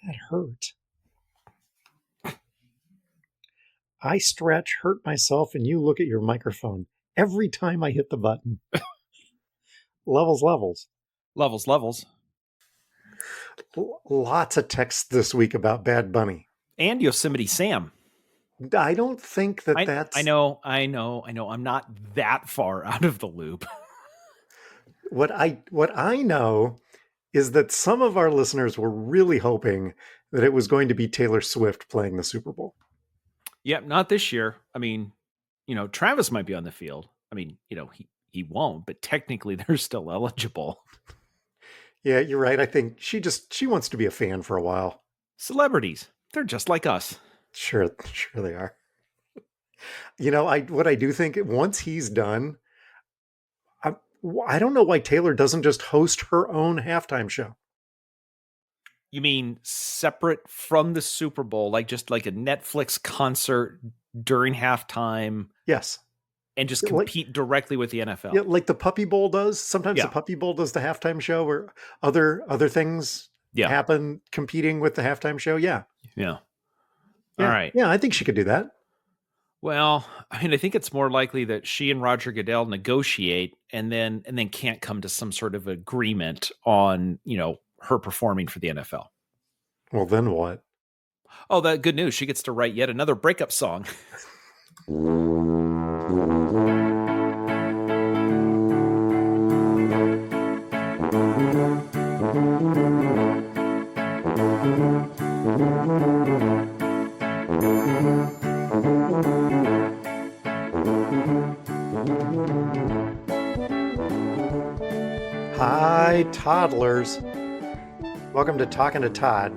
That hurt. I stretch, hurt myself, and you look at your microphone every time I hit the button. Levels. Levels. Lots of texts this week about Bad Bunny. And Yosemite Sam. I don't think that's... I know. I'm not that far out of the loop. What I know is that some of our listeners were really hoping that it was going to be Taylor Swift playing the Super Bowl. Yep, not this year. I mean, Travis might be on the field. I mean, he won't, but technically they're still eligible. Yeah, you're right. I think she wants to be a fan for a while. Celebrities, they're just like us. Sure they are. What I do think, once he's done, I don't know why Taylor doesn't just host her own halftime show. You mean separate from the Super Bowl, just like a Netflix concert during halftime? Yes. And just compete directly with the NFL. Yeah, like the Puppy Bowl does. Sometimes the Puppy Bowl does the halftime show, where other things happen competing with the halftime show. Yeah. All right. Yeah, I think she could do that. Well, I mean, I think it's more likely that she and Roger Goodell negotiate and then can't come to some sort of agreement on, her performing for the NFL. Well, then what? Oh, that good news. She gets to write yet another breakup song. Hi, toddlers. Welcome to Talking to Todd,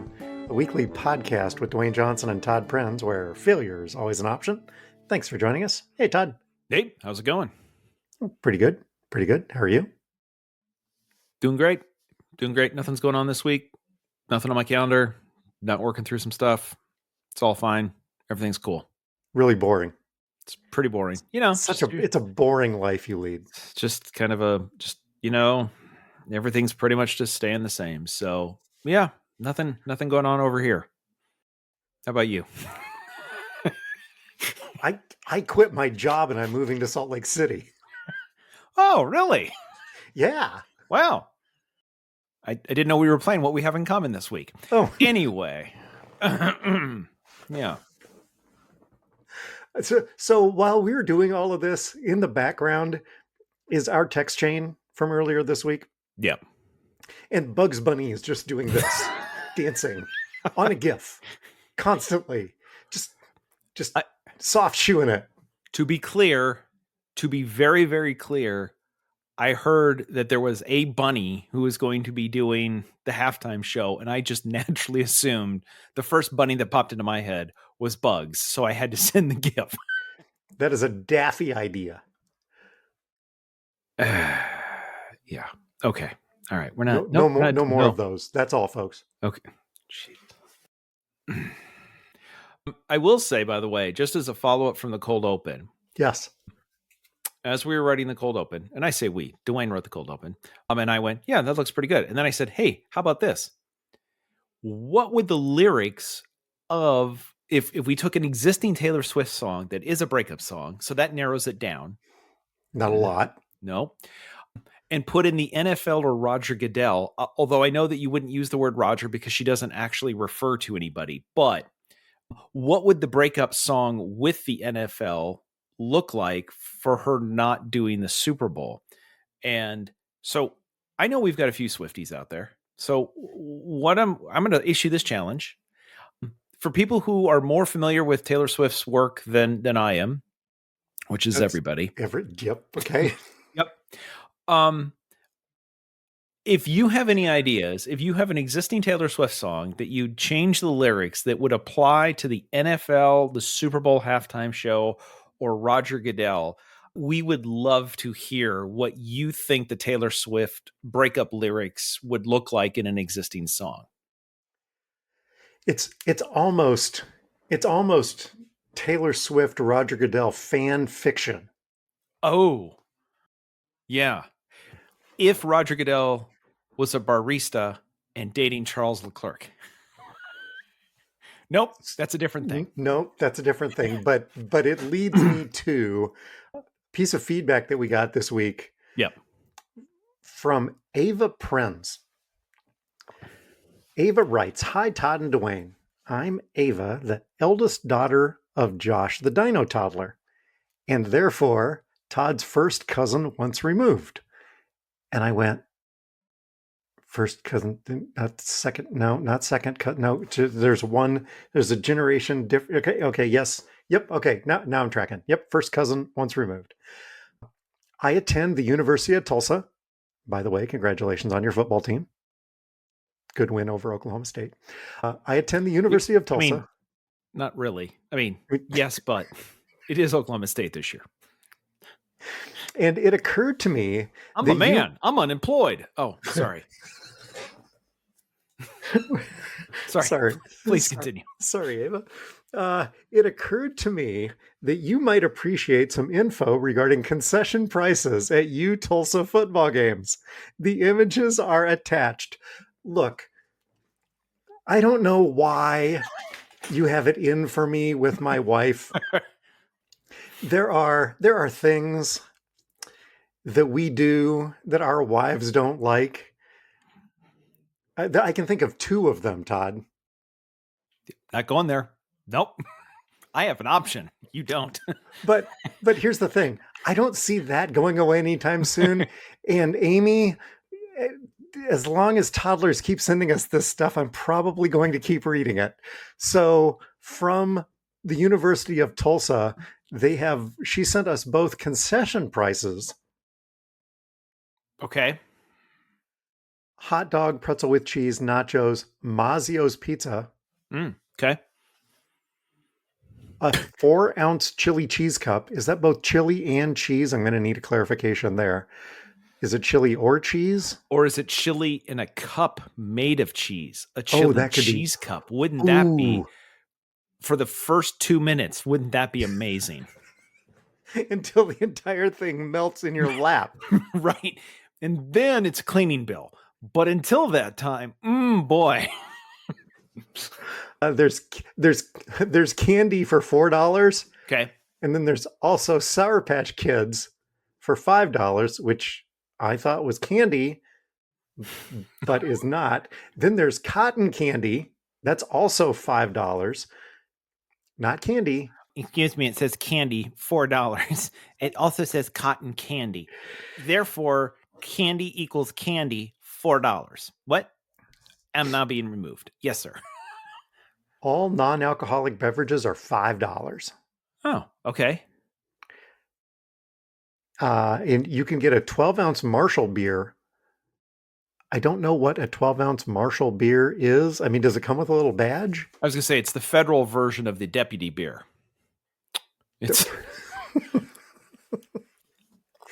a weekly podcast with Dwayne Johnson and Todd Prinz, where failure is always an option. Thanks for joining us. Hey, Todd. Hey, how's it going? Pretty good. How are you? Doing great. Nothing's going on this week. Nothing on my calendar. Not working through some stuff. It's all fine. Everything's cool. Really boring. It's pretty boring. It's a boring life you lead. Just kind of everything's pretty much just staying the same. So yeah, nothing going on over here. How about you? I quit my job and I'm moving to Salt Lake City. Oh, really? Yeah. Wow. I didn't know we were playing What We Have in Common this week. Oh. Anyway. Yeah. So while we were doing all of this, in the background is our text chain from earlier this week. Yep. And Bugs Bunny is just doing this, dancing on a GIF constantly. Just soft shoeing it. To be very, very clear, I heard that there was a bunny who was going to be doing the halftime show, and I just naturally assumed the first bunny that popped into my head was Bugs, so I had to send the GIF. That is a daffy idea. Yeah. Okay. All right. We're not. No more of those. That's all, folks. Okay. I will say, by the way, just as a follow-up from the cold open. Yes. As we were writing the cold open, and I say we, Dwayne wrote the cold open, and I went, yeah, that looks pretty good. And then I said, hey, how about this? What would the lyrics of, if we took an existing Taylor Swift song that is a breakup song, so that narrows it down. Not a lot. No. And put in the NFL or Roger Goodell, although I know that you wouldn't use the word Roger because she doesn't actually refer to anybody, but what would the breakup song with the NFL look like for her not doing the Super Bowl? And so I know we've got a few Swifties out there. So what I'm going to issue this challenge for people who are more familiar with Taylor Swift's work than I am, which is everybody. Yep. Okay. Yep. If you have any ideas, if you have an existing Taylor Swift song that you'd change the lyrics that would apply to the NFL, the Super Bowl halftime show, or Roger Goodell, we would love to hear what you think the Taylor Swift breakup lyrics would look like in an existing song. It's almost Taylor Swift, Roger Goodell fan fiction. Oh, yeah. If Roger Goodell was a barista and dating Charles Leclerc. Nope, that's a different thing. Nope, that's a different thing. But it leads me to a piece of feedback that we got this week. Yep. From Ava Prenz. Ava writes, "Hi, Todd and Dwayne. I'm Ava, the eldest daughter of Josh the Dinotoddler, and therefore Todd's first cousin once removed." And I went, first cousin, not second, no, not second cousin, no, there's a generation different. Okay, yes, yep, okay, now I'm tracking. Yep, first cousin once removed. I attend the University of Tulsa. By the way, congratulations on your football team. Good win over Oklahoma State. I attend the University of Tulsa. I mean, not really. I mean, yes, but it is Oklahoma State this year. And it occurred to me, I'm a man. I'm unemployed. Oh, sorry. Sorry. Please continue. Sorry, Ava. It occurred to me that you might appreciate some info regarding concession prices at Tulsa football games. The images are attached. Look, I don't know why you have it in for me with my wife. There are things that we do that our wives don't like. I can think of two of them, Todd. Not going there. Nope. I have an option. You don't. But here's the thing. I don't see that going away anytime soon. And Amy, as long as toddlers keep sending us this stuff, I'm probably going to keep reading it. So from the University of Tulsa, she sent us both concession prices. Okay. Hot dog, pretzel with cheese, nachos, Mazio's pizza. Okay. A 4-ounce chili cheese cup. Is that both chili and cheese? I'm going to need a clarification there. Is it chili or cheese? Or is it chili in a cup made of cheese? A chili cheese cup. Wouldn't that be, for the first 2 minutes, wouldn't that be amazing? Until the entire thing melts in your lap. Right. And then it's a cleaning bill. But until that time, boy. There's candy for $4. Okay. And then there's also Sour Patch Kids for $5, which I thought was candy, but is not. Then there's cotton candy. That's also $5. Not candy. Excuse me, it says candy, $4. It also says cotton candy. Therefore, candy equals candy, $4. What? I'm now being removed. Yes, sir. All non-alcoholic beverages are $5. Oh, okay. And you can get a 12-ounce Marshall beer. I don't know what a 12-ounce Marshall beer is. I mean, does it come with a little badge? I was going to say, it's the federal version of the deputy beer. It's.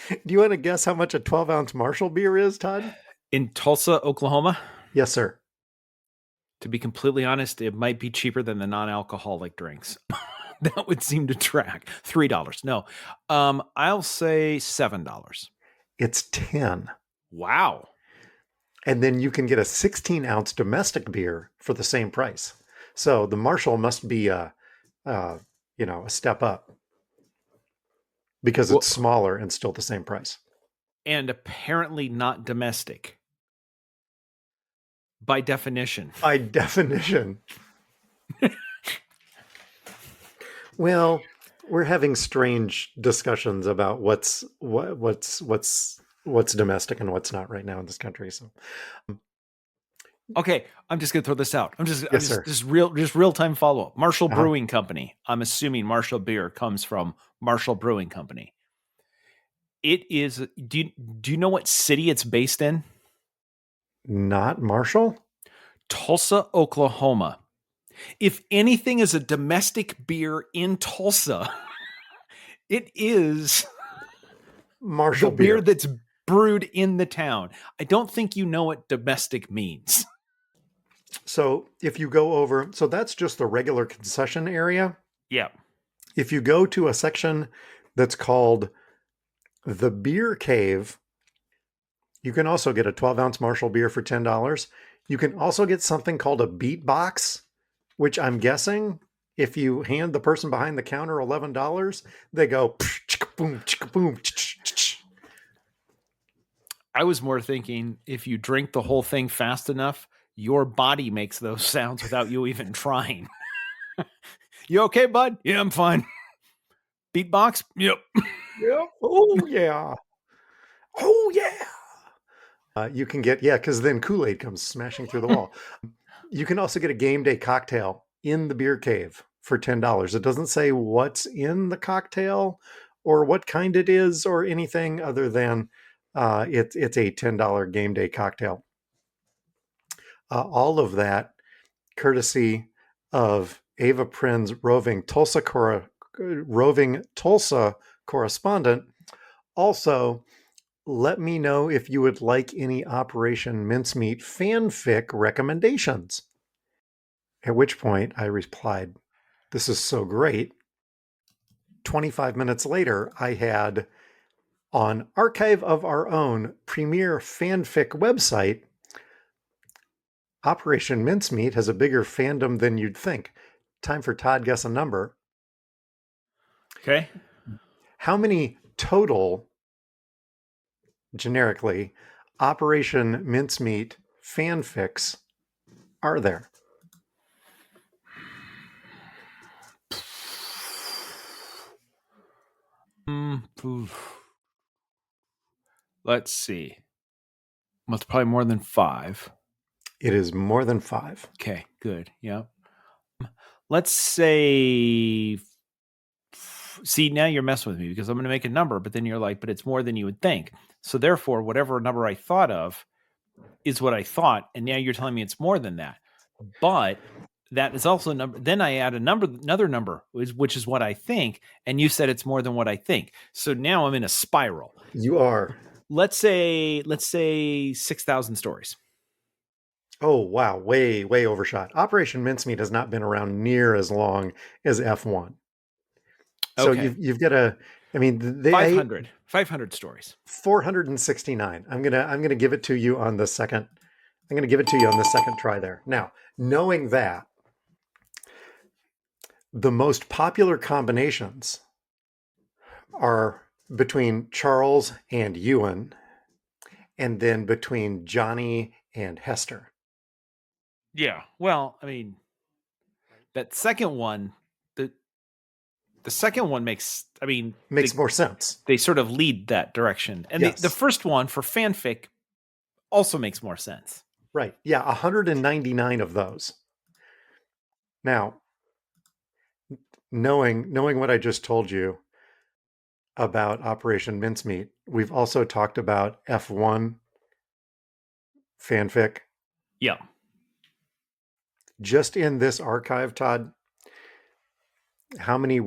Do you want to guess how much a 12-ounce Marshall beer is, Todd? In Tulsa, Oklahoma? Yes, sir. To be completely honest, it might be cheaper than the non-alcoholic drinks. That would seem to track. $3. No. I'll say $7. It's $10. Wow. And then you can get a 16-ounce domestic beer for the same price. So the Marshall must be a step up because it's smaller and still the same price. And apparently not domestic. By definition. By definition. Well, we're having strange discussions about what's domestic and what's not right now in this country. So, okay, I'm just gonna throw this out. Just real time follow up. Marshall Brewing Company. I'm assuming Marshall beer comes from Marshall Brewing Company. It is. Do you know what city it's based in? Not Marshall. Tulsa, Oklahoma. If anything is a domestic beer in Tulsa, it is Marshall beer that's brewed in the town. I don't think you know what domestic means. So if you go over, so that's just the regular concession area. Yeah. If you go to a section that's called the Beer Cave, you can also get a 12-ounce Marshall beer for $10. You can also get something called a beat box which I'm guessing if you hand the person behind the counter $11, they go boom, boom. I was more thinking if you drink the whole thing fast enough, your body makes those sounds without you even trying. You okay, bud? Yeah, I'm fine. Beatbox? Yep. Yep. Oh yeah. Oh yeah. You can get, because then Kool-Aid comes smashing through the wall. You can also get a game day cocktail in the beer cave for $10. It doesn't say what's in the cocktail or what kind it is or anything other than it's a $10 game day cocktail. All of that courtesy of Ava Prin's Roving Tulsa correspondent. Also, let me know if you would like any Operation Mincemeat fanfic recommendations. At which point I replied, "This is so great." 25 minutes later, I had on Archive of Our Own premier fanfic website, Operation Mincemeat has a bigger fandom than you'd think. Time for Todd Guess a Number. Okay. How many total, generically, Operation Mincemeat fanfics are there? Let's see. Well, it's probably more than 5. It is more than 5. Okay, good. Yeah. Let's say. See, now you're messing with me because I'm going to make a number, but then you're like, but it's more than you would think. So therefore, whatever number I thought of is what I thought, and now you're telling me it's more than that. But that is also a number. Then I add another number, which is what I think, and you said it's more than what I think. So now I'm in a spiral. You are. Let's say 6,000 stories. Oh, wow. Way, way overshot. Operation Mincemeat has not been around near as long as F1. So Okay. you've got to, I mean, they 500 stories. 469. I'm gonna give it to you on the second. I'm gonna give it to you on the second try there. Now, knowing that, the most popular combinations are between Charles and Ewan, and then between Johnny and Hester. Yeah. Well, I mean, that second one, the second one makes more sense. They sort of lead that direction. And yes. the first one for fanfic also makes more sense. Right. Yeah, 199 of those. Now, knowing what I just told you about Operation Mincemeat, we've also talked about F1 fanfic. Yeah. Just in this archive, Todd, how many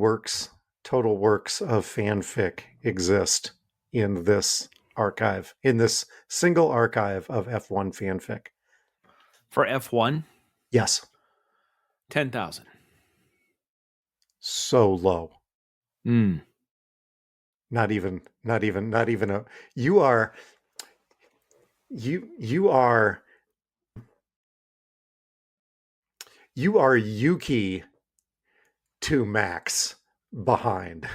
total works of fanfic exist in this archive, in this single archive of F1 fanfic? For F1? Yes. 10,000. So low. Not even a, you are Yuki to Max behind.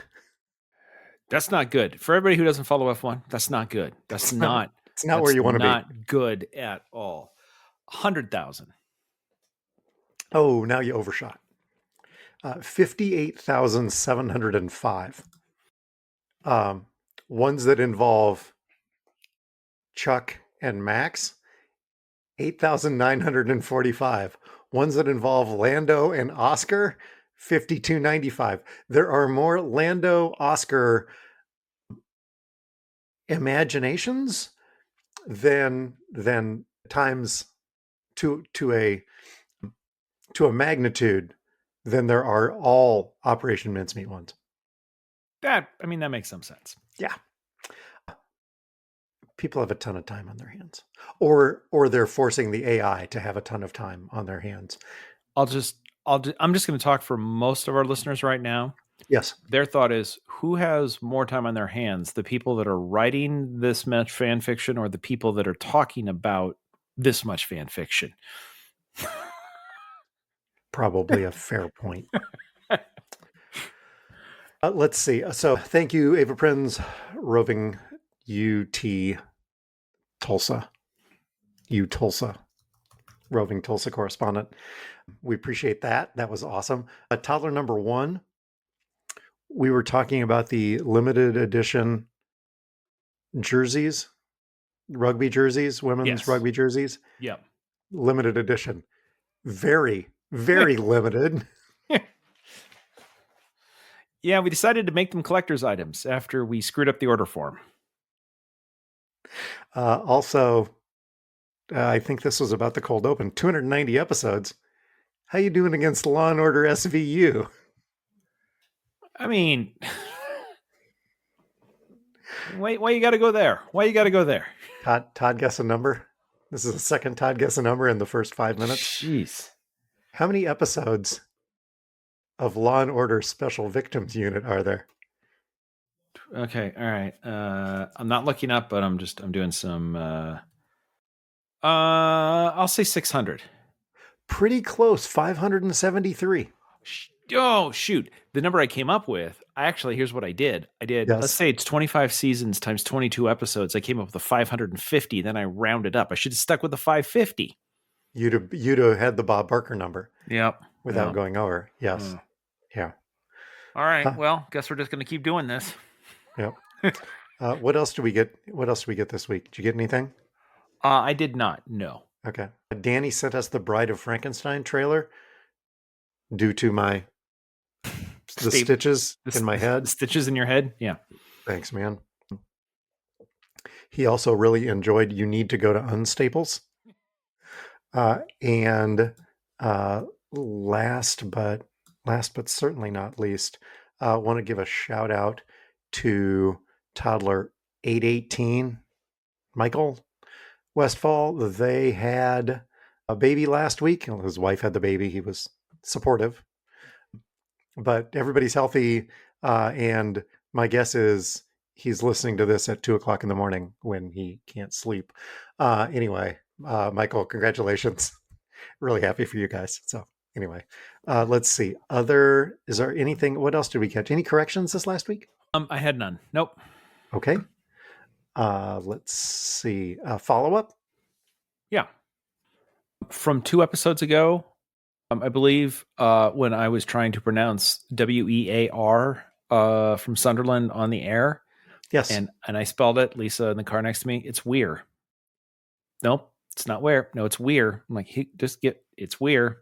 That's not good. For everybody who doesn't follow F1, that's not good. It's not where you want to be. Not good at all. 100,000. Oh, now you overshot. 58,705. Ones that involve Chuck and Max, 8,945. Ones that involve Lando and Oscar, 5,295. There are more Lando Oscar imaginations than times to a magnitude than there are all Operation Mincemeat ones. That makes some sense. Yeah. People have a ton of time on their hands, or they're forcing the AI to have a ton of time on their hands. I'm just going to talk for most of our listeners right now. Yes. Their thought is, who has more time on their hands? The people that are writing this much fan fiction, or the people that are talking about this much fan fiction? probably a fair point. Let's see. So thank you, Ava Prinz, Roving UT Tulsa. Tulsa, Roving Tulsa correspondent. We appreciate that. That was awesome. Toddler number one, we were talking about the limited edition jerseys, rugby jerseys, women's Yes. rugby jerseys. Yep. Limited edition. Very, very limited. Yeah, we decided to make them collector's items after we screwed up the order form. Also, I think this was about the cold open. 290 episodes. How you doing against Law and Order SVU? I mean, why you got to go there? Why you got to go there? Todd, guess a number. This is the second Todd guess a number in the first 5 minutes. Jeez. How many episodes of Law and Order Special Victims Unit are there? Okay, all right. I'm not looking up, but I'm doing some. I'll say 600. Pretty close, 573. Oh shoot! The number I came up with. Here's what I did. Yes. Let's say it's 25 seasons times 22 episodes. I came up with a 550. Then I rounded up. I should have stuck with the 550. You'd have had the Bob Barker number. Yep. Without going over. Yes. Yeah. All right. Well, guess we're just going to keep doing this. Yep. What else do we get? What else do we get this week? Did you get anything? I did not. No. Okay. Danny sent us the Bride of Frankenstein trailer due to the stitches in my head. The stitches in your head? Yeah. Thanks, man. He also really enjoyed You Need to Go to Unstaples. And last but certainly not least, I want to give a shout out to toddler 818, Michael Westfall. They had a baby last week. His wife had the baby. He was supportive, but everybody's healthy. And my guess is he's listening to this at 2:00 in the morning when he can't sleep. Anyway, Michael, congratulations. Really happy for you guys. So anyway, let's see. Is there anything? What else did we catch? Any corrections this last week? I had none. Nope. Okay. Let's see. Follow up. Yeah. From 2 episodes ago, I believe when I was trying to pronounce WEAR from Sunderland on the air. Yes. And I spelled it, Lisa in the car next to me. It's Weir. Nope, it's not Where. No, it's Weir. I'm like, it's Weir.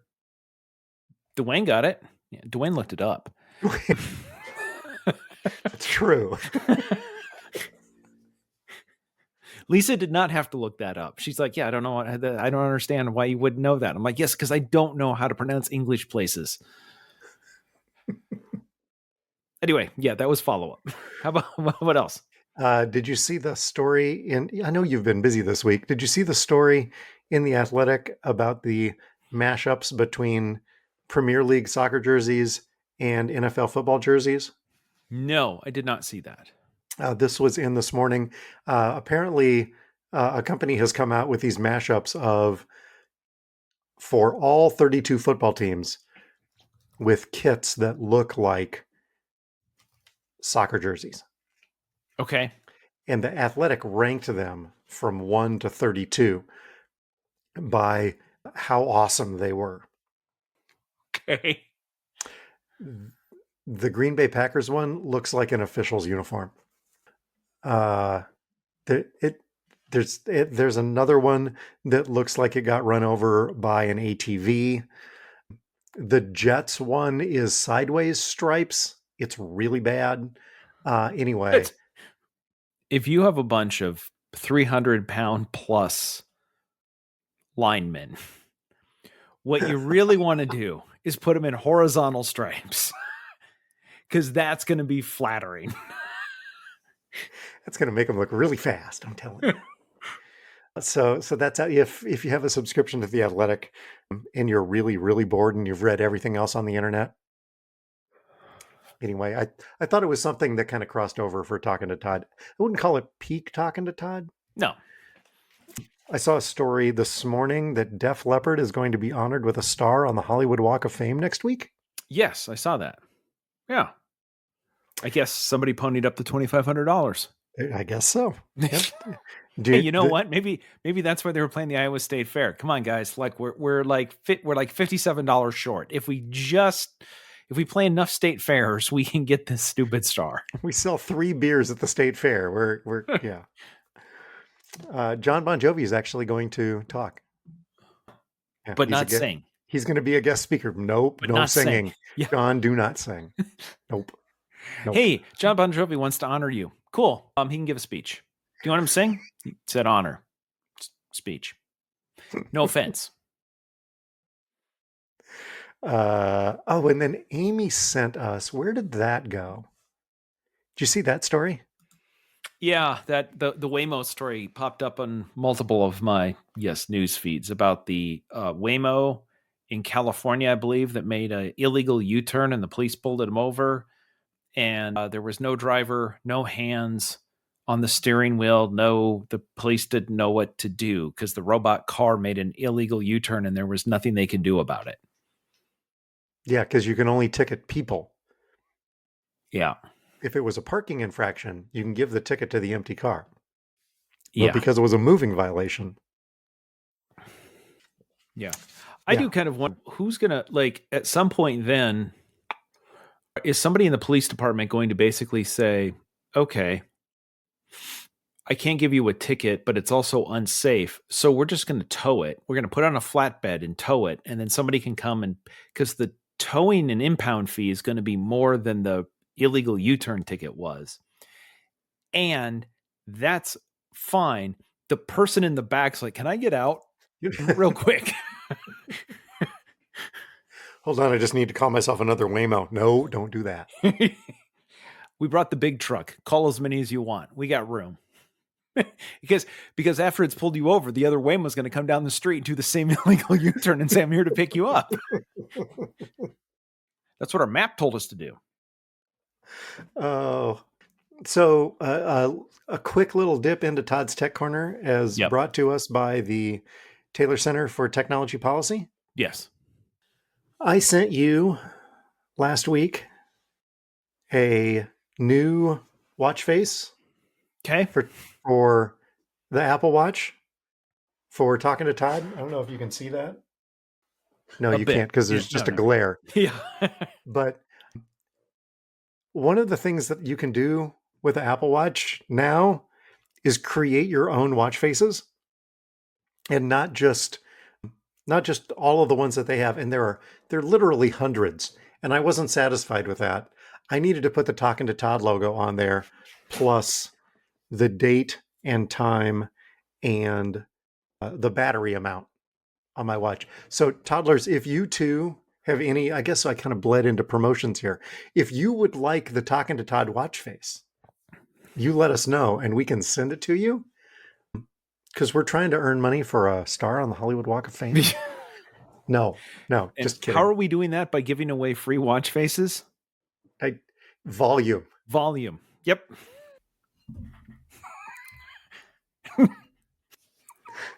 Dwayne got it. Yeah, Dwayne looked it up. It's true. Lisa did not have to look that up. She's like, yeah, I don't know. I don't understand why you wouldn't know that. I'm like, yes, because I don't know how to pronounce English places. Anyway, yeah, that was follow-up. How about what else? Did you see the story I know you've been busy this week. Did you see the story in The Athletic about the mashups between Premier League soccer jerseys and NFL football jerseys? No, I did not see that. This was in this morning. Apparently, a company has come out with these mashups for all 32 football teams with kits that look like soccer jerseys. Okay. And The Athletic ranked them from 1 to 32 by how awesome they were. Okay. The Green Bay Packers one looks like an official's uniform. There's another one that looks like it got run over by an ATV. The Jets one is sideways stripes. It's really bad. Anyway, if you have a bunch of 300-pound plus linemen, what you really want to do is put them in horizontal stripes, because that's going to be flattering. That's going to make them look really fast, I'm telling you. So that's how, if you have a subscription to The Athletic and you're really, really bored and you've read everything else on the internet. Anyway, I thought it was something that kind of crossed over for Talking to Todd. I wouldn't call it peak Talking to Todd. No. I saw a story this morning that Def Leppard is going to be honored with a star on the Hollywood Walk of Fame next week. Yes, I saw that. Yeah. I guess somebody ponied up the $2,500. I guess so. Yep. Hey, you know what? Maybe that's why they were playing the Iowa State Fair. Come on, guys! Like we're like $57 short. If we play enough state fairs, we can get this stupid star. We sell 3 beers at the state fair. We're yeah. John Bon Jovi is actually going to talk, but not sing. He's going to be a guest speaker. Nope, but no not singing. Sing. Yeah. John, do not sing. Nope. Hey, John Bon Jovi wants to honor you. Cool. He can give a speech. Do you want him to sing? He said honor. Speech. No offense. And then Amy sent us. Where did that go? Did you see that story? Yeah, that the Waymo story popped up on multiple of my news feeds about the Waymo in California, I believe, that made an illegal U-turn and the police pulled him over, and there was no driver, no hands on the steering wheel. No, the police didn't know what to do because the robot car made an illegal U-turn and there was nothing they could do about it. Yeah, because you can only ticket people. Yeah. If it was a parking infraction, you can give the ticket to the empty car. Yeah. But because it was a moving violation. Yeah. I do kind of wonder who's going to, like, at some point then, is somebody in the police department going to basically say, okay, I can't give you a ticket, but it's also unsafe. So we're just going to tow it. We're going to put it on a flatbed and tow it. And then somebody can come and, because the towing and impound fee is going to be more than the illegal U-turn ticket was. And that's fine. The person in the back's like, can I get out real quick? Hold on, I just need to call myself another Waymo. No, don't do that. We brought the big truck. Call as many as you want. We got room. because after it's pulled you over, the other Waymo's going to come down the street and do the same illegal U-turn and say, I'm here to pick you up. That's what our map told us to do. Oh, so a quick little dip into Todd's Tech Corner as brought to us by the Taylor Center for Technology Policy. Yes. I sent you last week a new watch face. Okay. For the Apple Watch for talking to Todd. I don't know if you can see that. No, you can't because there's just a glare. Yeah. But one of the things that you can do with the Apple Watch now is create your own watch faces, and not just all of the ones that they have. And there are literally hundreds. And I wasn't satisfied with that. I needed to put the Talking to Todd logo on there, plus the date and time and the battery amount on my watch. So toddlers, if you too have any, I guess I kind of bled into promotions here. If you would like the Talking to Todd watch face, you let us know and we can send it to you, because we're trying to earn money for a star on the Hollywood Walk of Fame. No, just kidding. How are we doing that? By giving away free watch faces? Volume. Yep.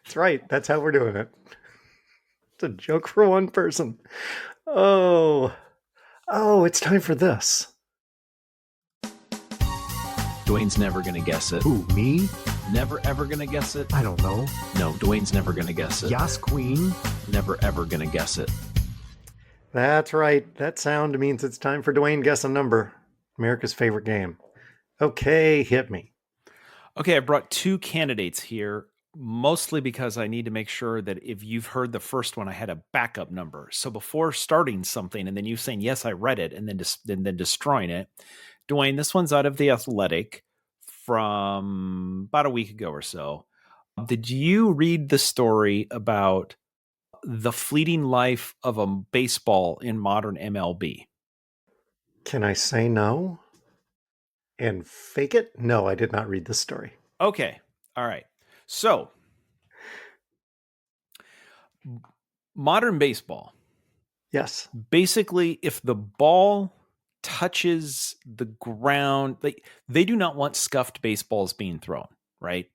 That's right. That's how we're doing it. It's a joke for one person. Oh, it's time for this. Dwayne's never going to guess it. Who, me? Never ever going to guess it. I don't know. No, Dwayne's never going to guess it. Yas Queen? Never ever going to guess it. That's right. That sound means it's time for Dwayne Guess a Number, America's favorite game. Okay, hit me. Okay, I brought 2 candidates here, mostly because I need to make sure that if you've heard the first one, I had a backup number. So before starting something and then you saying, yes, I read it, and then destroying it, Dwayne, this one's out of The Athletic from about a week ago or so. Did you read the story about the fleeting life of a baseball in modern MLB? Can I say no and fake it? No, I did not read this story. Okay. All right. So, modern baseball. Yes. Basically, if the ball touches the ground, they do not want scuffed baseballs being thrown, right?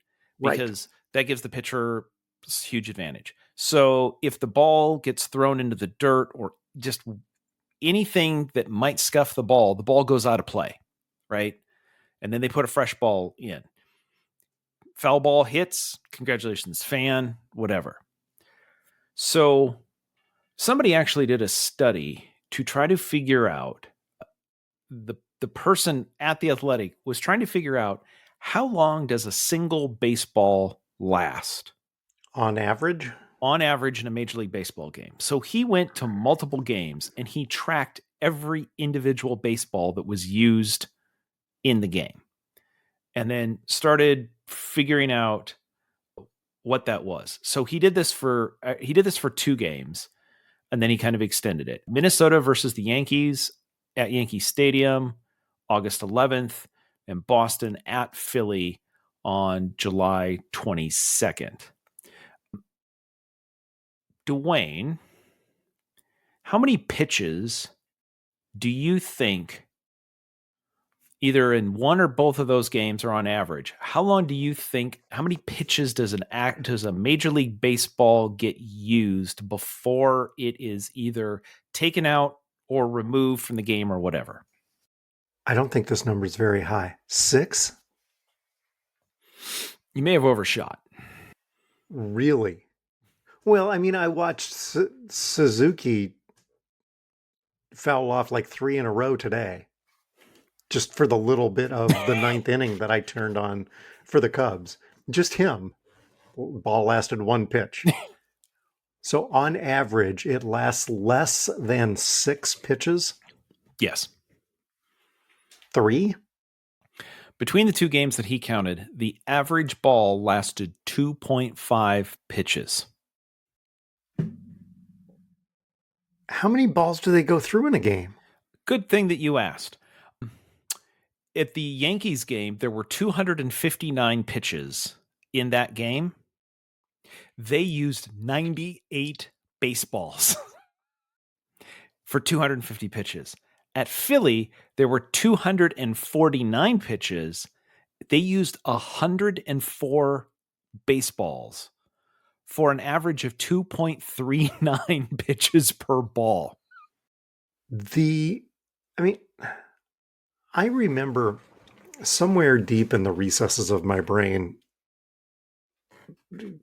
Because that gives the pitcher It's a huge advantage. So if the ball gets thrown into the dirt or just anything that might scuff the ball goes out of play, right? And then they put a fresh ball in. Foul ball hits, congratulations, fan, whatever. So somebody actually did a study to try to figure out the person at the Athletic was trying to figure out how long does a single baseball last On average? on average in a Major League Baseball game. So he went to multiple games and he tracked every individual baseball that was used in the game and then started figuring out what that was. So he did this for 2 games and then he kind of extended it. Minnesota versus the Yankees at Yankee Stadium, August 11th, and Boston at Philly on July 22nd. Dwayne, how many pitches do you think, either in one or both of those games or on average, how many pitches does a Major League Baseball get used before it is either taken out or removed from the game or whatever? I don't think this number is very high. 6? You may have overshot. Really? Well, I mean, I watched Suzuki foul off like 3 in a row today, just for the little bit of the 9th inning that I turned on for the Cubs. Just him. Ball lasted 1 pitch. So on average, it lasts less than 6 pitches. Yes. 3? Between the 2 games that he counted, the average ball lasted 2.5 pitches. How many balls do they go through in a game? Good thing that you asked. At the Yankees game, there were 259 pitches in that game. They used 98 baseballs for 250 pitches. At Philly, there were 249 pitches. They used 104 baseballs for an average of 2.39 pitches per ball. I remember somewhere deep in the recesses of my brain,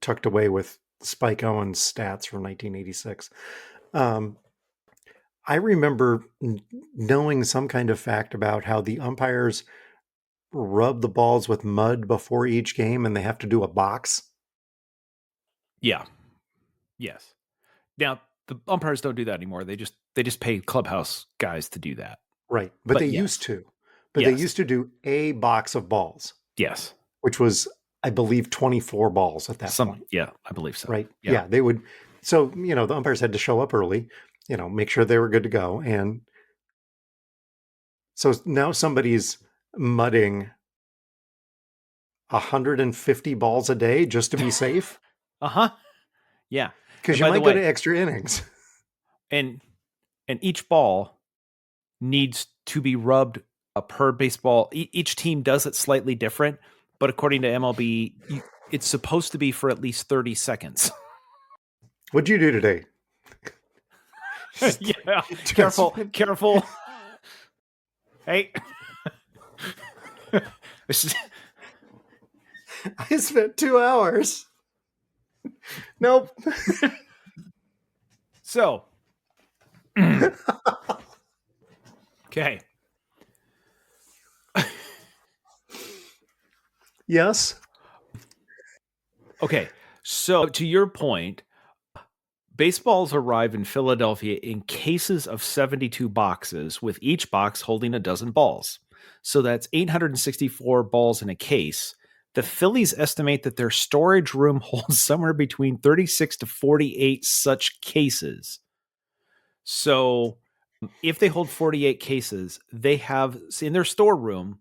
tucked away with Spike Owen's stats from 1986, I remember knowing some kind of fact about how the umpires rub the balls with mud before each game and they have to do a box. Yeah. Yes. Now, the umpires don't do that anymore. They just pay clubhouse guys to do that. Right. But they yes. used to. But they used to do a box of balls. Yes. Which was, I believe, 24 balls at that point. Yeah, I believe so. Right. Yeah, they would. So, the umpires had to show up early, make sure they were good to go. And so now somebody's mudding 150 balls a day just to be safe. Uh-huh. Yeah. Because you might go to extra innings. And each ball needs to be rubbed per baseball. Each team does it slightly different, but according to MLB, it's supposed to be for at least 30 seconds. What'd you do today? Yeah. Careful. Hey. I spent 2 hours. Nope. So. Okay. Yes. Okay. So to your point, baseballs arrive in Philadelphia in cases of 72 boxes, with each box holding a dozen balls. So that's 864 balls in a case. The Phillies estimate that their storage room holds somewhere between 36 to 48 such cases. So if they hold 48 cases, they have in their storeroom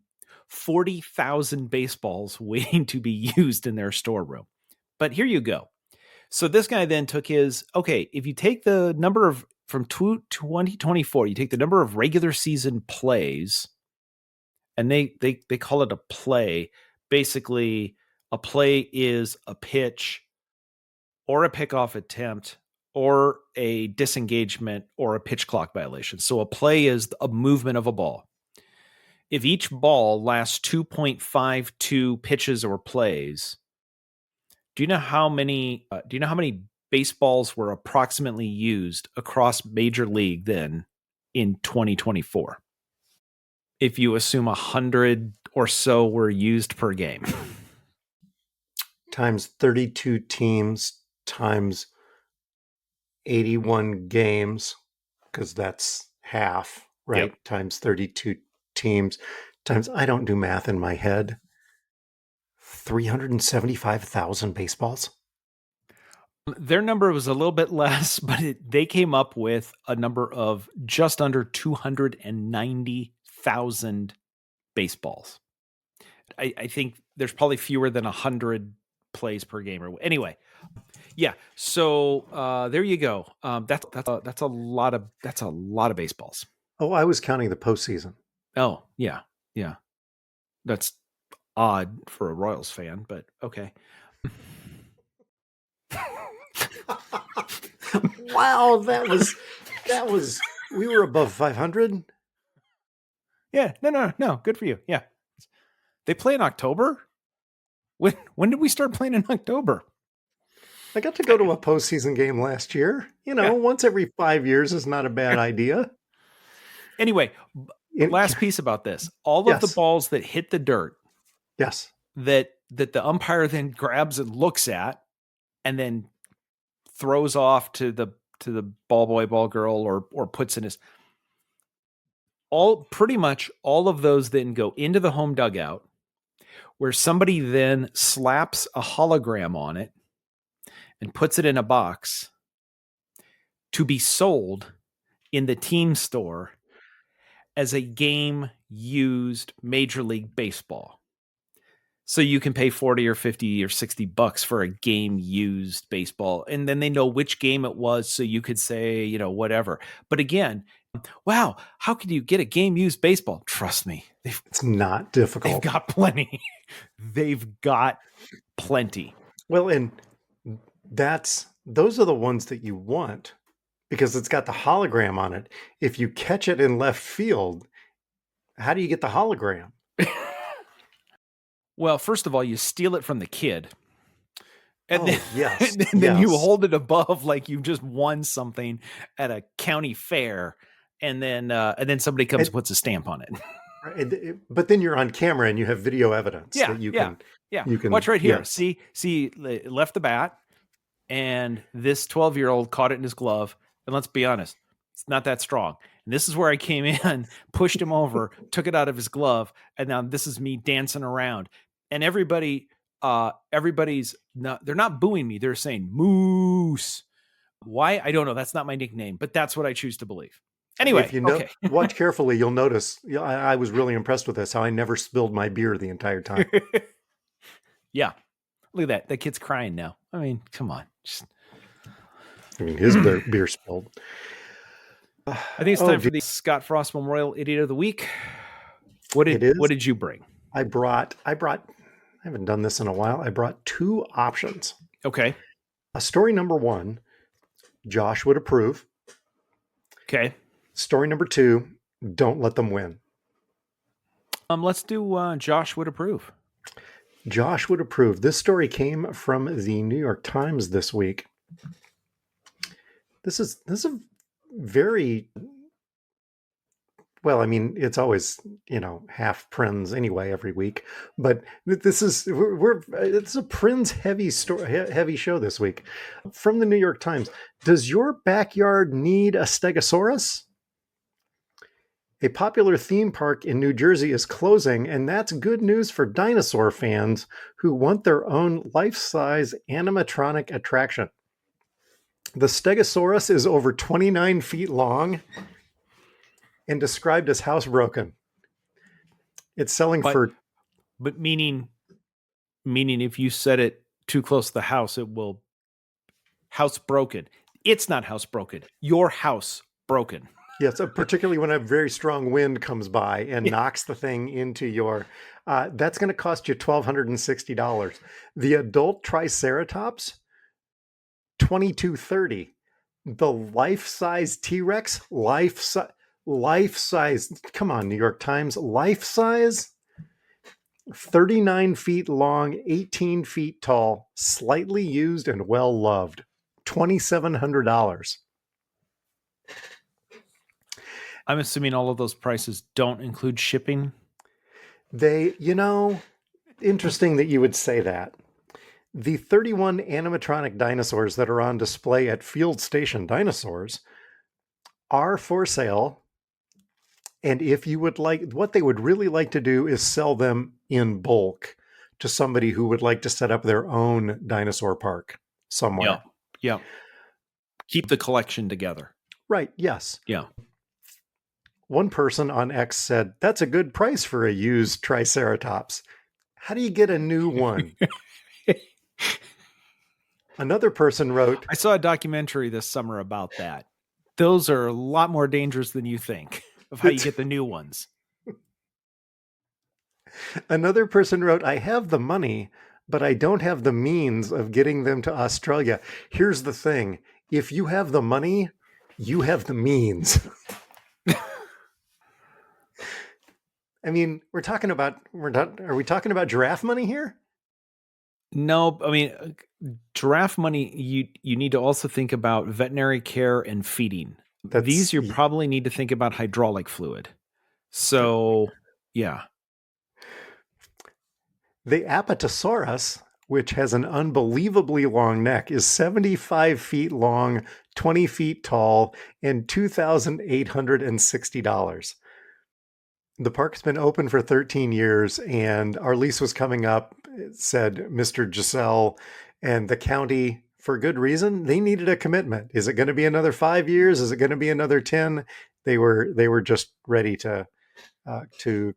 40,000 baseballs waiting to be used in their storeroom. But here you go. So this guy then took if you take the number of, from 2024, you take the number of regular season plays, and they call it a play. Basically, a play is a pitch or a pickoff attempt or a disengagement or a pitch clock violation. So a play is a movement of a ball. If each ball lasts 2.52 pitches or plays, do you know how many baseballs were approximately used across Major League then in 2024? If you assume 100 or so were used per game. Times 32 teams times 81 games, because that's half, right? Yep. Times 32 teams times, I don't do math in my head, 375,000 baseballs. Their number was a little bit less, but they came up with a number of just under 290,000 baseballs. I think there's probably fewer than 100 plays per game. Or anyway, yeah. So there you go. That's a lot of baseballs. Oh, I was counting the postseason. Oh yeah, yeah. That's odd for a Royals fan, but okay. Wow, that was we were above 500. Yeah, no. Good for you. Yeah. They play in October? When did we start playing in October? I got to go to a postseason game last year. Once every 5 years is not a bad idea. Anyway, last piece about this. All of the balls that hit the dirt. Yes. That the umpire then grabs and looks at and then throws off to the ball boy, ball girl, or puts in his pretty much all of those then go into the home dugout, where somebody then slaps a hologram on it and puts it in a box to be sold in the team store as a game used Major League Baseball. So you can pay 40 or 50 or 60 bucks for a game used baseball. And then they know which game it was. So you could say, whatever. But again, wow, how can you get a game used baseball? Trust me. It's not difficult. They've got plenty. They've got plenty. Well, and those are the ones that you want because it's got the hologram on it. If you catch it in left field, how do you get the hologram? Well, first of all, you steal it from the kid. And then, yes. and then you hold it above like you just won something at a county fair. And then somebody comes and puts a stamp on it. But then you're on camera and you have video evidence that you can. You can watch right here. Yes. See, left the bat, and this 12-year-old caught it in his glove. And let's be honest, it's not that strong. And this is where I came in, pushed him over, took it out of his glove, and now this is me dancing around. And everybody's not, they're not booing me. They're saying Moose. Why? I don't know. That's not my nickname, but that's what I choose to believe. Anyway, if you watch carefully, you'll notice. I was really impressed with this. How I never spilled my beer the entire time. Yeah, look at that. That kid's crying now. I mean, come on. His beer spilled. I think it's time for the Scott Frost Memorial Idiot of the Week. What did you bring? I haven't done this in a while. I brought 2 options. Okay. Story number 1, Josh would approve. Okay. Story number 2, don't let them win. Let's do Josh would approve. Josh would approve. This story came from the New York Times this week. This is a very well, I mean, it's always, half Prinz anyway every week, but it's a Prinz heavy show this week. From the New York Times. Does your backyard need a Stegosaurus? A popular theme park in New Jersey is closing, and that's good news for dinosaur fans who want their own life-size animatronic attraction. The Stegosaurus is over 29 feet long and described as housebroken. It's selling but meaning if you set it too close to the house, it will housebroken. It's not housebroken. Your house broken. Yes, particularly when a very strong wind comes by and knocks the thing into your. That's going to cost you $1,260. The adult Triceratops $22.30. The life-size T-Rex, life-size. Come on, New York Times, life-size, 39 feet long, 18 feet tall, slightly used and well loved. $2,700. I'm assuming all of those prices don't include shipping. Interesting that you would say that. The 31 animatronic dinosaurs that are on display at Field Station Dinosaurs are for sale. And if you would like, what they would really like to do is sell them in bulk to somebody who would like to set up their own dinosaur park somewhere. Yeah. Keep the collection together. Right. Yes. Yeah. One person on X said, "That's a good price for a used Triceratops. How do you get a new one?" Another person wrote, I saw a documentary this summer about that. Those are a lot more dangerous than you think of how you get the new ones. Another person wrote, "I have the money, but I don't have the means of getting them to Australia." Here's the thing. If you have the money, you have the means. I mean, are we talking about giraffe money here? No, I mean, giraffe money, you need to also think about veterinary care and feeding. These you probably need to think about hydraulic fluid. So, yeah. The Apatosaurus, which has an unbelievably long neck, is 75 feet long, 20 feet tall, and $2,860. The park's been open for 13 years, and our lease was coming up, said Mr. Giselle, and the county, for good reason, they needed a commitment. Is it going to be another 5 years? Is it going to be another 10? They were just ready to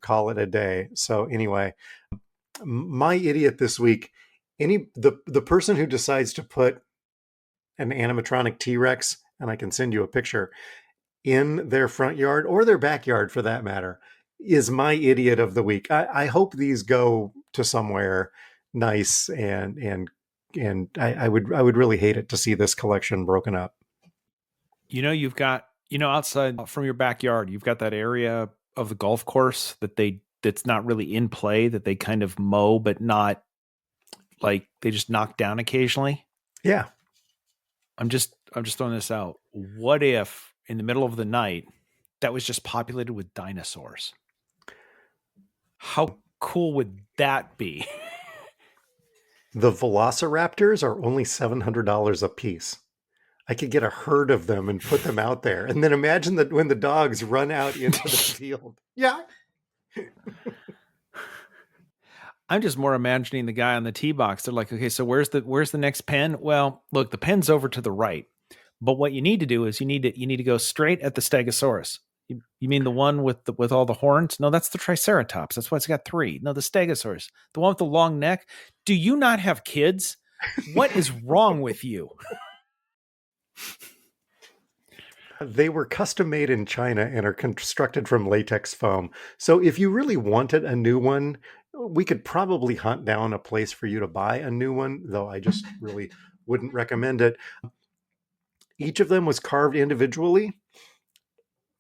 call it a day. So anyway, my idiot this week, the person who decides to put an animatronic T-Rex, and I can send you a picture, in their front yard or their backyard for that matter, is my idiot of the week. I hope these go to somewhere nice, and I would really hate it to see this collection broken up. You've got, outside from your backyard, you've got that area of the golf course that's not really in play, that they kind of mow, but not like they just knock down occasionally. Yeah. I'm just throwing this out. What if in the middle of the night that was just populated with dinosaurs? How cool would that be? The velociraptors are only $700 a piece. I could get a herd of them and put them out there. And then imagine that when the dogs run out into the field. Yeah. I'm just more imagining the guy on the tee box. They're like, okay, so where's the next pen? Well, look, the pen's over to the right. But what you need to do is you need to go straight at the Stegosaurus. You mean the one with all the horns? No, that's the Triceratops. That's why it's got 3. No, the Stegosaurus, the one with the long neck. Do you not have kids? What is wrong with you? They were custom made in China and are constructed from latex foam. So if you really wanted a new one, we could probably hunt down a place for you to buy a new one, though I just really wouldn't recommend it. Each of them was carved individually,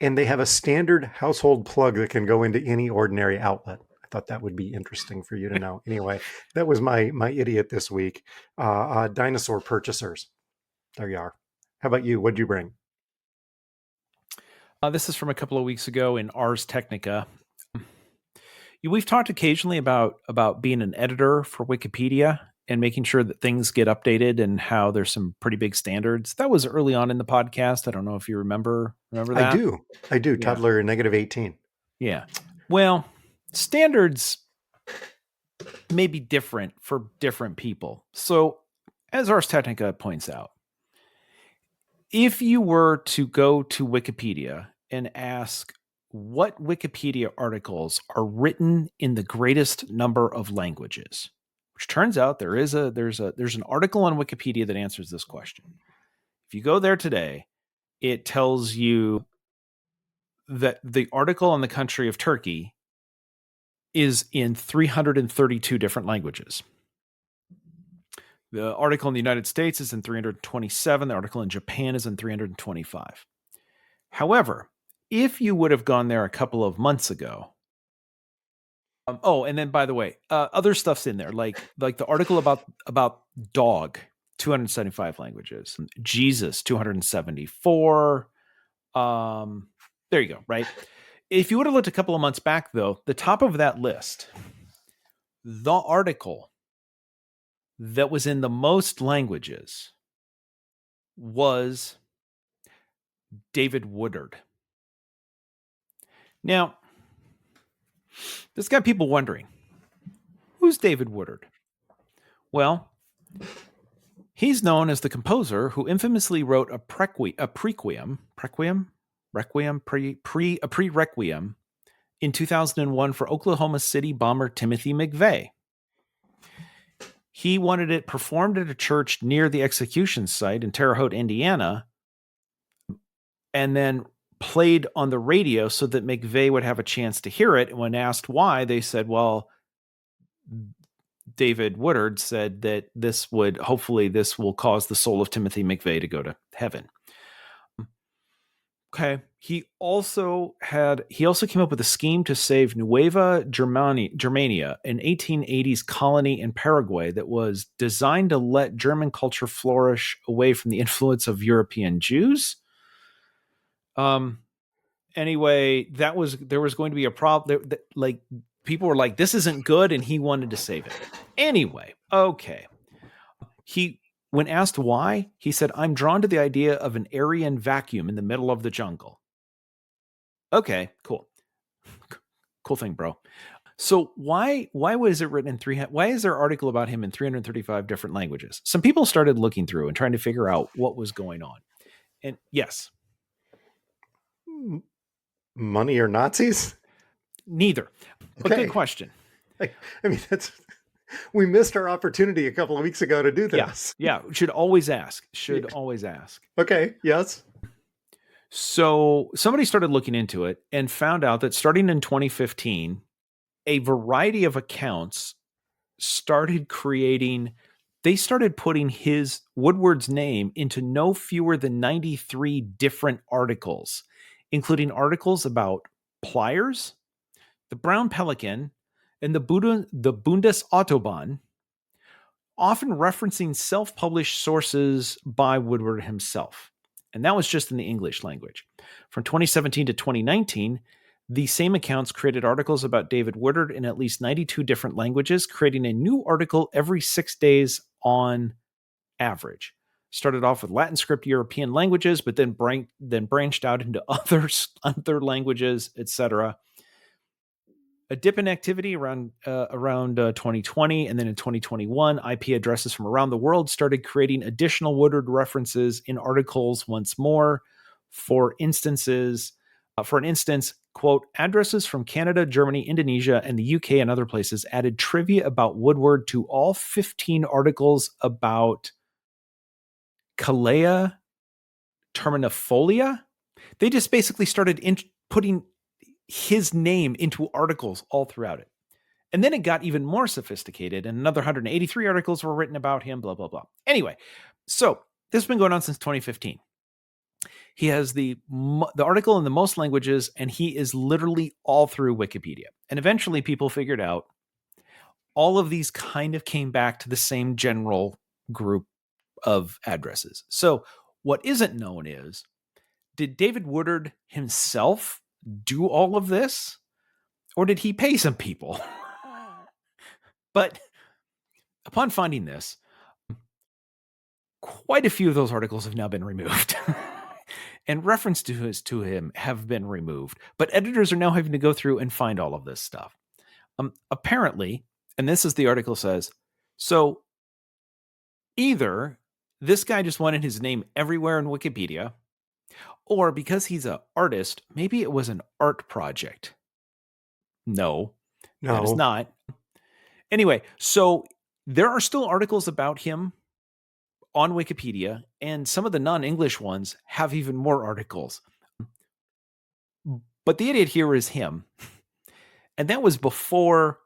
and they have a standard household plug that can go into any ordinary outlet. I thought that would be interesting for you to know. Anyway, that was my idiot this week. Dinosaur purchasers. There you are. How about you? What'd you bring? This is from a couple of weeks ago in Ars Technica. We've talked occasionally about being an editor for Wikipedia and making sure that things get updated and how there's some pretty big standards. That was early on in the podcast. I don't know if you remember that. I do. Yeah. Toddler -18. Yeah. Well, standards may be different for different people. So as Ars Technica points out, if you were to go to Wikipedia and ask what Wikipedia articles are written in the greatest number of languages, which turns out there's an article on Wikipedia that answers this question. If you go there today, it tells you that the article on the country of Turkey is in 332 different languages. The article in the United States is in 327. The article in Japan is in 325. However, if you would have gone there a couple of months ago, and then by the way, other stuff's in there, like the article about dog, 275 languages, Jesus, 274. There you go. Right. If you would have looked a couple of months back, though, the top of that list, the article that was in the most languages was David Woodard. Now, this got people wondering, who's David Woodard? Well, he's known as the composer who infamously wrote a prerequiem in 2001 for Oklahoma City bomber Timothy McVeigh. He wanted it performed at a church near the execution site in Terre Haute, Indiana, and then played on the radio so that McVeigh would have a chance to hear it. And when asked why, they said, well, David Woodard said that this will cause the soul of Timothy McVeigh to go to heaven. Okay. He also came up with a scheme to save Nueva Germania, an 1880s colony in Paraguay that was designed to let German culture flourish away from the influence of European Jews. Anyway, there was going to be a problem. Like, people were like, this isn't good, and he wanted to save it. Anyway, okay. When asked why, he said, I'm drawn to the idea of an Aryan vacuum in the middle of the jungle. Okay, cool. Cool thing, bro. So why was it written in why is there an article about him in 335 different languages? Some people started looking through and trying to figure out what was going on. And yes. Money or Nazis? Neither. But good question. I mean, we missed our opportunity a couple of weeks ago to do this. Yeah. Should always ask. Okay. Yes. So somebody started looking into it and found out that starting in 2015, a variety of accounts started putting Woodward's name into no fewer than 93 different articles, including articles about pliers, the brown pelican, and the Bundesautobahn, often referencing self-published sources by Woodward himself. And that was just in the English language. From 2017 to 2019, the same accounts created articles about David Woodard in at least 92 different languages, creating a new article every 6 days on average. Started off with Latin script European languages, but then branched out into other languages, etc. A dip in activity around 2020, and then in 2021, IP addresses from around the world started creating additional Woodard references in articles once more. For an instance, quote, addresses from Canada, Germany, Indonesia, and the UK and other places added trivia about Woodward to all 15 articles about Calea terminifolia. They just basically started putting his name into articles all throughout it. And then it got even more sophisticated, and another 183 articles were written about him, blah, blah, blah. Anyway, so this has been going on since 2015. He has the article in the most languages, and he is literally all through Wikipedia. And eventually people figured out all of these kind of came back to the same general group of addresses. So what isn't known is, did David Woodard himself do all of this, or did he pay some people? But upon finding this, quite a few of those articles have now been removed. And reference to him have been removed. But editors are now having to go through and find all of this stuff. Apparently, and this is the article says, so either this guy just wanted his name everywhere in Wikipedia, or because he's an artist, maybe it was an art project. No, that is not. Anyway, so there are still articles about him on Wikipedia, and some of the non-English ones have even more articles. But the idiot here is him. And that was before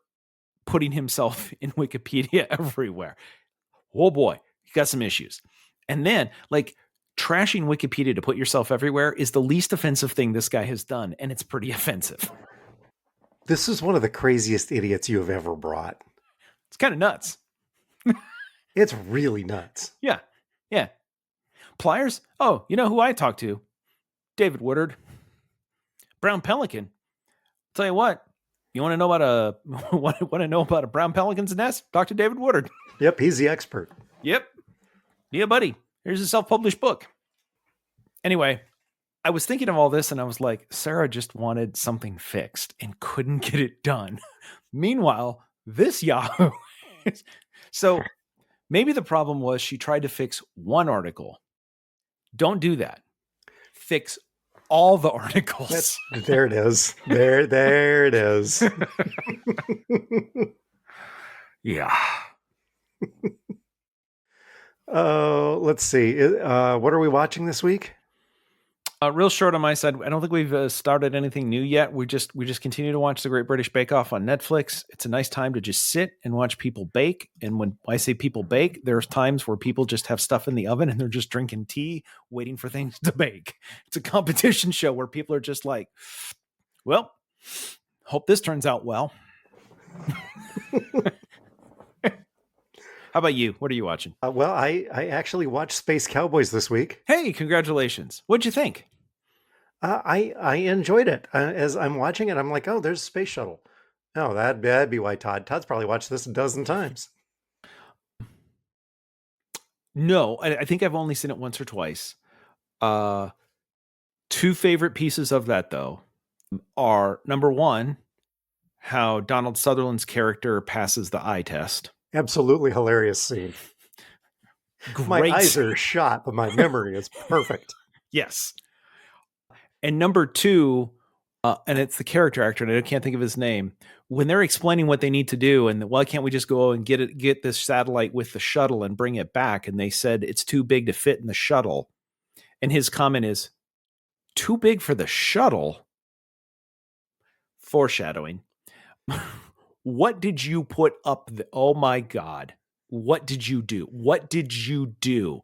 putting himself in Wikipedia everywhere. oh boy, you got some issues. And then, like, trashing Wikipedia to put yourself everywhere is the least offensive thing this guy has done, and it's pretty offensive. This is one of the craziest idiots you have ever brought. It's kind of nuts. It's really nuts. Yeah. Yeah. Pliers? Oh, you know who I talked to? David Woodard. Brown Pelican. Tell you what, you want to know about a brown pelican's nest? Talk to David Woodard. Yep, he's the expert. Yep. Yeah, buddy. Here's a self-published book. Anyway, I was thinking of all this and I was like, Sarah just wanted something fixed and couldn't get it done. Meanwhile, this Yahoo. So maybe the problem was she tried to fix one article. Don't do that. Fix all the articles. There it is. There it is. Yeah. Let's see. What are we watching this week? Real short on my side. I don't think we've started anything new yet. We just continue to watch the Great British Bake Off on Netflix. It's a nice time to just sit and watch people bake. And when I say people bake, there's times where people just have stuff in the oven and they're just drinking tea, waiting for things to bake. It's a competition show where people are just like, well, hope this turns out well. How about you? What are you watching? Well, I actually watched Space Cowboys this week. Hey, congratulations. What'd you think? I enjoyed it. As I'm watching it, I'm like, oh, there's a space shuttle. Oh, that'd be why Todd's probably watched this a dozen times. No, I think I've only seen it once or twice. Two favorite pieces of that, though, are number one, how Donald Sutherland's character passes the eye test. Absolutely hilarious scene. Great. My eyes are shot, but my memory is perfect. Yes. And number two, and it's the character actor, and I can't think of his name, when they're explaining what they need to do, and why can't we just go and get this satellite with the shuttle and bring it back? And they said it's too big to fit in the shuttle. And his comment is, too big for the shuttle? Foreshadowing. What did you put up? Oh my God. What did you do? What did you do?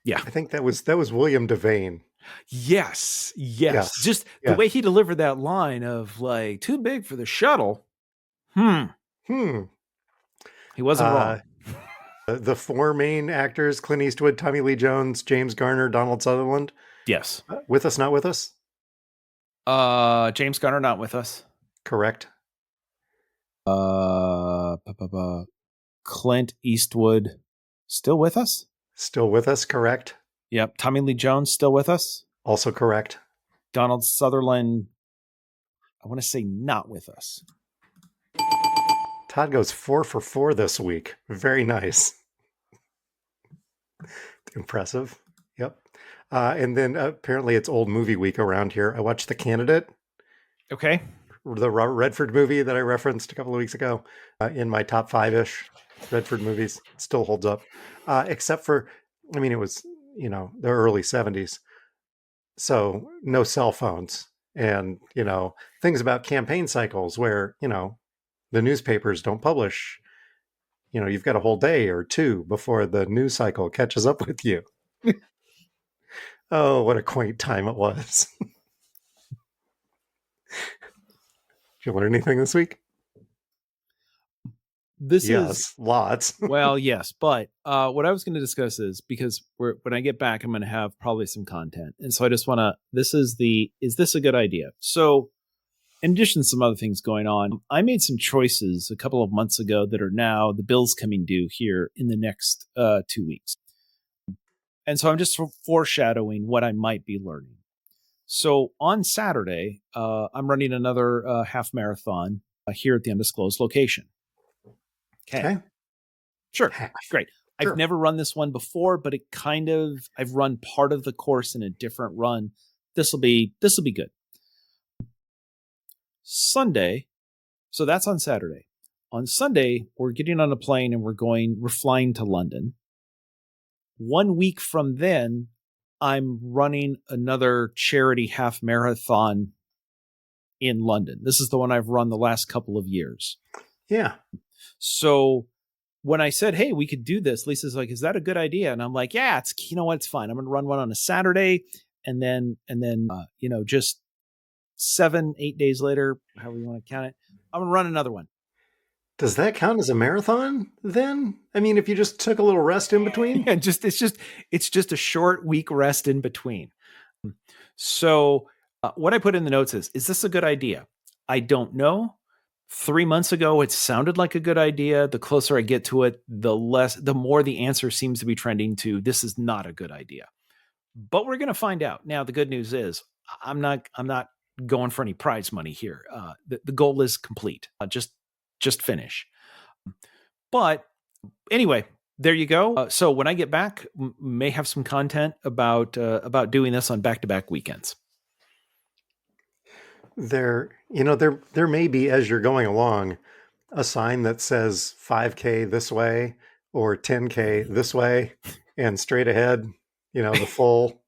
Yeah. I think that was William Devane. Yes. Just the way he delivered that line of like, too big for the shuttle. He wasn't wrong. The four main actors, Clint Eastwood, Tommy Lee Jones, James Garner, Donald Sutherland. Yes. With us, not with us? James Garner, not with us. Correct. Clint Eastwood, still with us? Still with us, correct. Yep. Tommy Lee Jones, still with us? Also correct. Donald Sutherland, I want to say not with us. Todd goes 4 for 4 this week. Very nice. Impressive. Yep. And then apparently it's old movie week around here. I watched The Candidate. Okay. The Robert Redford movie that I referenced a couple of weeks ago in my top 5-ish Redford movies. Still holds up. Except for, I mean, it was, the early 70s. So no cell phones and, things about campaign cycles where, the newspapers don't publish. You've got a whole day or two before the news cycle catches up with you. Oh, what a quaint time it was. Did you learn anything this week? Yes, lots. Well, yes, but what I was going to discuss is because when I get back, I'm going to have probably some content. And so I just want to, is this a good idea? So in addition to some other things going on, I made some choices a couple of months ago that are now the bills coming due here in the next 2 weeks. And so I'm just foreshadowing what I might be learning. So on Saturday, I'm running another half marathon here at the undisclosed location. Okay. Sure. Great. Sure. I've never run this one before, but I've run part of the course in a different run. This will be good. Sunday. So that's on Saturday. On Sunday, we're getting on a plane and we're flying to London. 1 week from then, I'm running another charity half marathon in London. This is the one I've run the last couple of years. Yeah. So when I said, hey, we could do this, Lisa's like, is that a good idea? And I'm like, yeah, you know what? It's fine. I'm going to run one on a Saturday. And then, just 7-8 days later, however you want to count it, I'm going to run another one. Does that count as a marathon then? I mean, if you just took a little rest in between? Yeah, it's just a short week rest in between. So what I put in the notes is this a good idea? I don't know. 3 months ago, it sounded like a good idea. The closer I get to it, the more the answer seems to be trending to this is not a good idea. But we're going to find out. Now, the good news is I'm not going for any prize money here. The goal is complete. Just finish. But anyway, there you go. So when I get back, may have some content about doing this on back-to-back weekends. There may be, as you're going along, a sign that says 5K this way or 10K this way and straight ahead, the full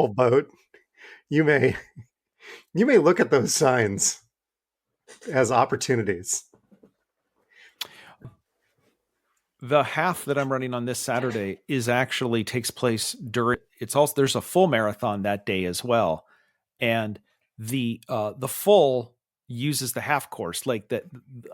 boat. You may look at those signs as opportunities. The half that I'm running on this Saturday takes place during. It's also there's a full marathon that day as well, and the full uses the half course. Like that,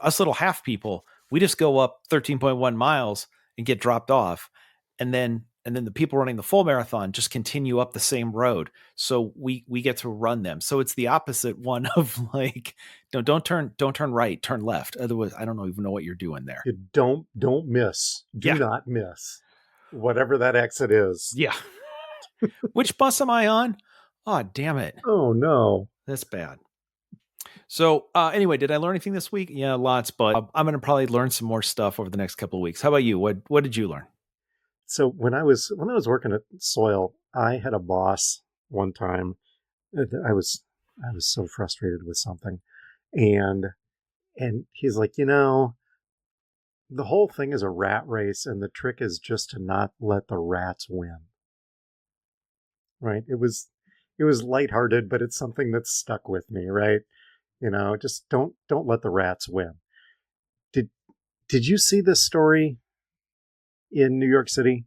us little half people, we just go up 13.1 miles and get dropped off, and then the people running the full marathon just continue up the same road. So we get to run them. So it's the opposite one of like, don't turn right, turn left. Otherwise, I don't even know what you're doing there. You don't miss. Do not miss whatever that exit is. Yeah. Which bus am I on? Oh, damn it. Oh no. That's bad. So anyway, did I learn anything this week? Yeah, lots, but I'm going to probably learn some more stuff over the next couple of weeks. How about you? What did you learn? So when I was working at Soil, I had a boss one time. I was so frustrated with something, and he's like, the whole thing is a rat race, and the trick is just to not let the rats win. Right? It was lighthearted, but it's something that's stuck with me. Right? Just don't let the rats win. Did you see this story in New York City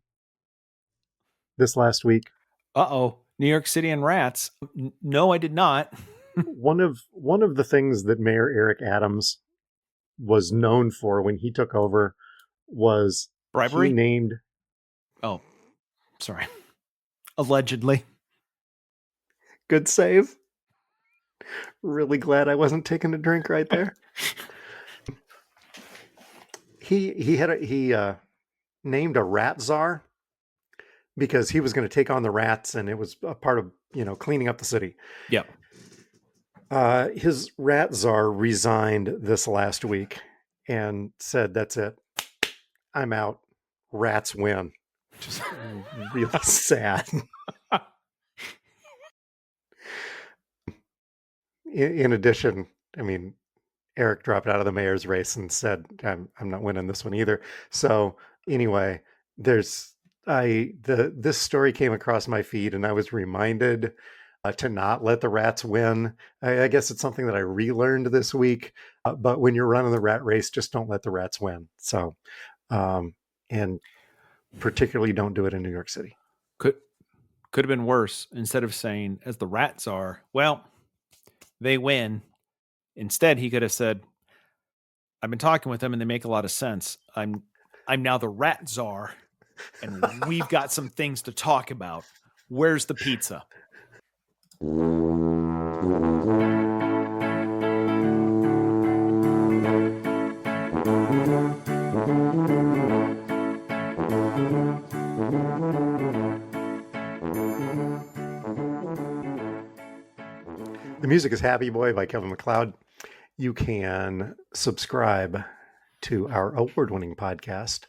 this last week? Uh-oh. New York City and rats. No, I did not. One of the things that Mayor Eric Adams was known for when he took over was bribery. He named. Oh, sorry. Allegedly. Good save. Really glad I wasn't taking a drink right there. He named a rat czar because he was going to take on the rats, and it was a part of cleaning up the city. Yep. His rat czar resigned this last week and said, "That's it. I'm out. Rats win." Just really sad. In addition, I mean, Eric dropped out of the mayor's race and said, I'm not winning this one either. So anyway, this story came across my feed, and I was reminded to not let the rats win. I guess it's something that I relearned this week, but when you're running the rat race, just don't let the rats win. So, and particularly don't do it in New York City. Could have been worse. Instead of saying, as the rats are, well, they win. Instead, he could have said, I've been talking with them and they make a lot of sense. I'm now the rat czar, and we've got some things to talk about. Where's the pizza? The music is Happy Boy by Kevin MacLeod. You can subscribe to our award-winning podcast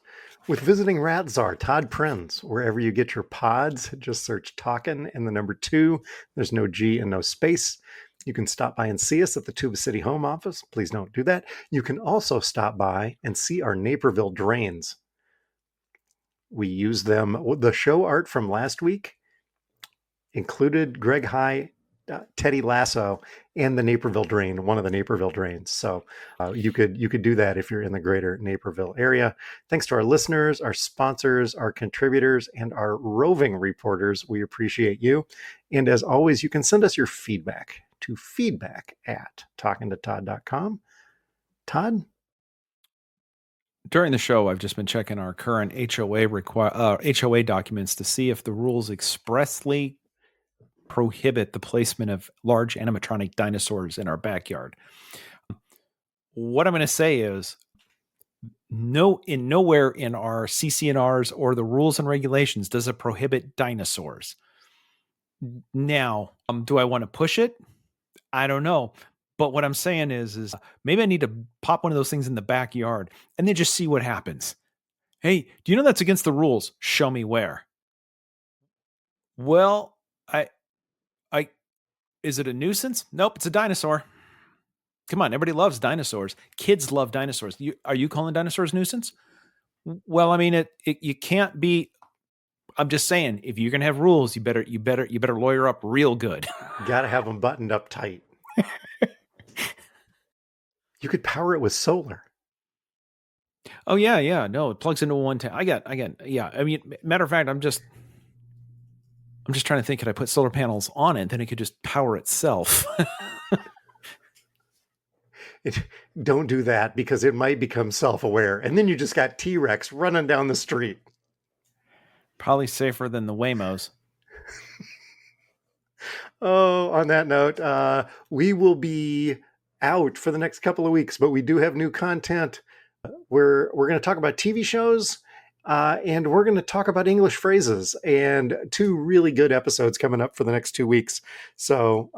with visiting rat czar Todd Prinz. Wherever you get your pods, just search Talkin' and the number 2. There's no G and no space. You can stop by and see us at the Tuba City home office. Please don't do that. You can also stop by and see our Naperville drains. We use them. The show art from last week included Greg High Teddy Lasso and the Naperville Drain, one of the Naperville drains. So you could do that if you're in the greater Naperville area. Thanks to our listeners, our sponsors, our contributors, and our roving reporters. We appreciate you. And as always, you can send us your feedback to feedback@talkingtotodd.com. Todd? During the show, I've just been checking our current HOA documents to see if the rules expressly prohibit the placement of large animatronic dinosaurs in our backyard. What I'm going to say is nowhere in our CC&Rs or the rules and regulations does it prohibit dinosaurs. Now, do I want to push it? I don't know. But what I'm saying is maybe I need to pop one of those things in the backyard and then just see what happens. Hey, do you know that's against the rules? Show me where. Well, is it a nuisance? Nope, it's a dinosaur. Come on, everybody loves dinosaurs. Kids love dinosaurs. Are you calling dinosaurs nuisance? Well, I mean, you can't be. I'm just saying, if you're gonna have rules, you better lawyer up real good. Got to have them buttoned up tight. You could power it with solar. Oh yeah. No, it plugs into one. Yeah. I mean, matter of fact, I'm just trying to think. Could I put solar panels on it? Then it could just power itself. Don't do that because it might become self-aware, and then you just got T-Rex running down the street. Probably safer than the Waymos. Oh, on that note, we will be out for the next couple of weeks, but we do have new content. We're going to talk about TV shows, and we're going to talk about English phrases, and 2 really good episodes coming up for the next 2 weeks. So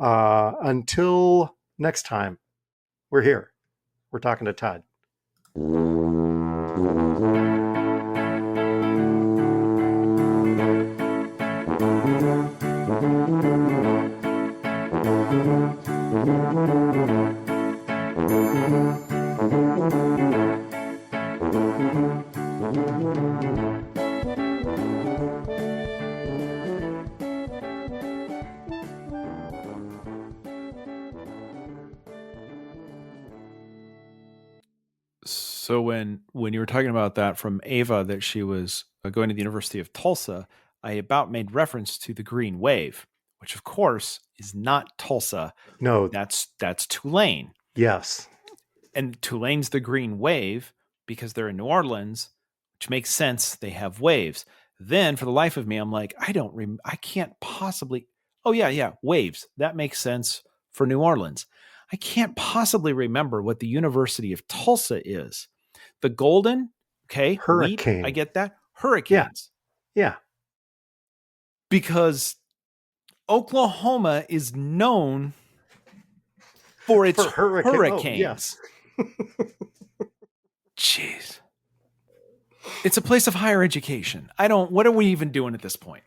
until next time, we're here. We're talking to Todd. So when you were talking about that from Ava, that she was going to the University of Tulsa, I about made reference to the Green Wave, which of course is not Tulsa. No, that's Tulane. Yes. And Tulane's the Green Wave because they're in New Orleans, which makes sense. They have waves. Then for the life of me, I'm like, I can't possibly. Oh yeah, waves. That makes sense for New Orleans. I can't possibly remember what the University of Tulsa is. The Golden, okay, Hurricane. I get that. Hurricanes. Yeah. Because Oklahoma is known for its hurricanes. Oh, yes. Jeez. It's a place of higher education. What are we even doing at this point?